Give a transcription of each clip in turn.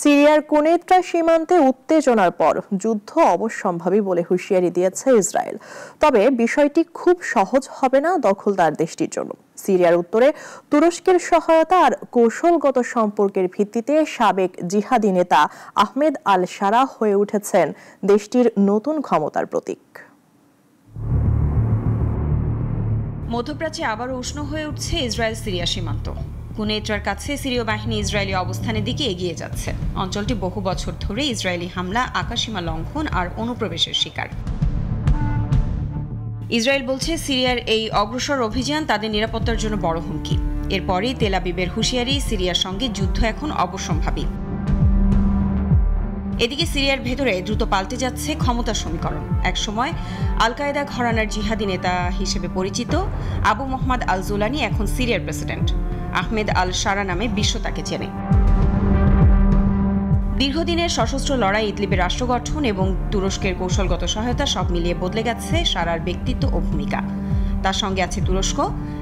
সিরিয়ার কুনেত্রা সীমান্তে উত্তেজনার পর যুদ্ধ অবশ্যম্ভাবী বলে হুঁশিয়ারি দিয়েছে ইসরায়েল। তবে বিষয়টি খুব সহজ হবে না দখলদার দেশটির জন্য। সিরিয়ার উত্তরে তুরস্কের সহায়তা আর কৌশলগত সম্পর্কের ভিত্তিতে সাবেক জিহাদি নেতা আহমেদ আল শারা হয়ে উঠেছেন দেশটির নতুন ক্ষমতার প্রতীক। মধ্যপ্রাচ্যে আবারও উষ্ণ হয়ে উঠছে ইসরায়েল সিরিয়া সীমান্ত। কুনেত্রার কাছে সিরীয় বাহিনী ইসরায়েলি অবস্থানের দিকে এগিয়ে যাচ্ছে। অঞ্চলটি বহু বছর ধরে ইসরায়েলি হামলা, আকাশসীমা লঙ্ঘন আর অনুপ্রবেশের শিকার। ইসরায়েল বলছে সিরিয়ার এই অগ্রসর অভিযান তাদের নিরাপত্তার জন্য বড় হুমকি। এরপরই তেল আবিবের হুঁশিয়ারি, সিরিয়ার সঙ্গে যুদ্ধ এখন অবশ্যম্ভাবী। এদিকে সিরিয়ার ভেতরে দ্রুত পাল্টে যাচ্ছে ক্ষমতার সমীকরণ। একসময় আল কায়েদা ঘরানার জিহাদি নেতা হিসেবে পরিচিত আবু মোহাম্মদ আল জুলানি এখন সিরিয়ার প্রেসিডেন্ট। আহমেদ আল শারা নামে বিশ্ব তাকে চেনে। দীর্ঘদিনের সশস্ত্র লড়াই, ইদলিবের রাষ্ট্র গঠন এবং তুরস্কের কৌশলগত সহায়তা সব মিলিয়ে বদলে গেছে শারার ব্যক্তিত্ব ও ভূমিকা। তার সঙ্গে আছে তুরস্ক,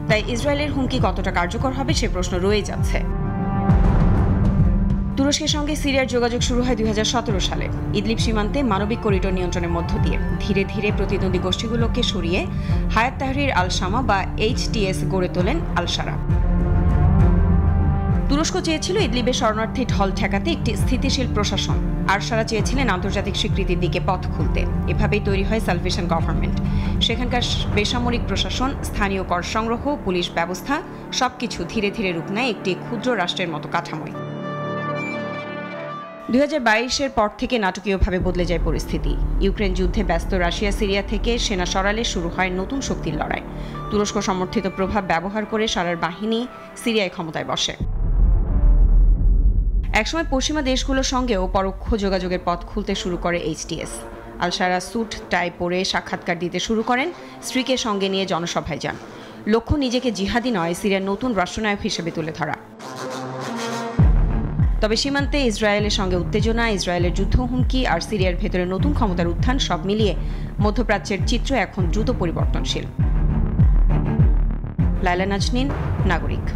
তাই ইসরায়েলের হুমকি কতটা কার্যকর হবে সে প্রশ্ন রয়ে যাচ্ছে। তুরস্কের সঙ্গে সিরিয়ার যোগাযোগ শুরু হয় 2017 সালে। ইদলিব সীমান্তে মানবিক করিডোর নিয়ন্ত্রণের মধ্য দিয়ে ধীরে ধীরে প্রতিদ্বন্দ্বী গোষ্ঠীগুলোকে সরিয়ে হায়াত তাহরির আল শামা বা HTS গড়ে তোলেন আল শারা। তুরস্ক চেয়েছিল ইদলিবের শরণার্থী ঢল ঠেকাতে একটি স্থিতিশীল প্রশাসন, আর শারা চেয়েছিলেন আন্তর্জাতিক স্বীকৃতির দিকে পথ খুলতে। এভাবেই তৈরি হয় সালভেশন গভর্নমেন্ট। সেখানকার বেসামরিক প্রশাসন, স্থানীয় কর সংগ্রহ, পুলিশ ব্যবস্থা সবকিছু ধীরে ধীরে রূপ নেয় একটি ক্ষুদ্র রাষ্ট্রের মতো কাঠামোয়। 2022-এর পর থেকে নাটকীয়ভাবে বদলে যায় পরিস্থিতি। ইউক্রেন যুদ্ধে ব্যস্ত রাশিয়া সিরিয়া থেকে সেনা সরালে শুরু হয় নতুন শক্তির লড়াই। তুরস্ক সমর্থিত প্রভাব ব্যবহার করে শারার বাহিনী সিরিয়ায় ক্ষমতায় বসে। একসময় পশ্চিমা দেশগুলোর সঙ্গেও পরোক্ষ যোগাযোগের পথ খুলতে শুরু করে HTS। আল শারা স্যুট টাই পরে সাক্ষাৎকার দিতে শুরু করেন, স্ত্রীকে সঙ্গে নিয়ে জনসভায় যান। লক্ষ্য নিজেকে জিহাদি নয়, সিরিয়ার নতুন রাষ্ট্রনায়ক হিসেবে তুলে ধরা। তবে সীমান্তে ইসরায়েলের সঙ্গে উত্তেজনা, ইসরায়েলের যুদ্ধ হুমকি আর সিরিয়ার ভেতরে নতুন ক্ষমতার উত্থান সব মিলিয়ে মধ্যপ্রাচ্যের চিত্র এখন দ্রুত পরিবর্তনশীল। লায়লা নাজনীন, নাগরিক।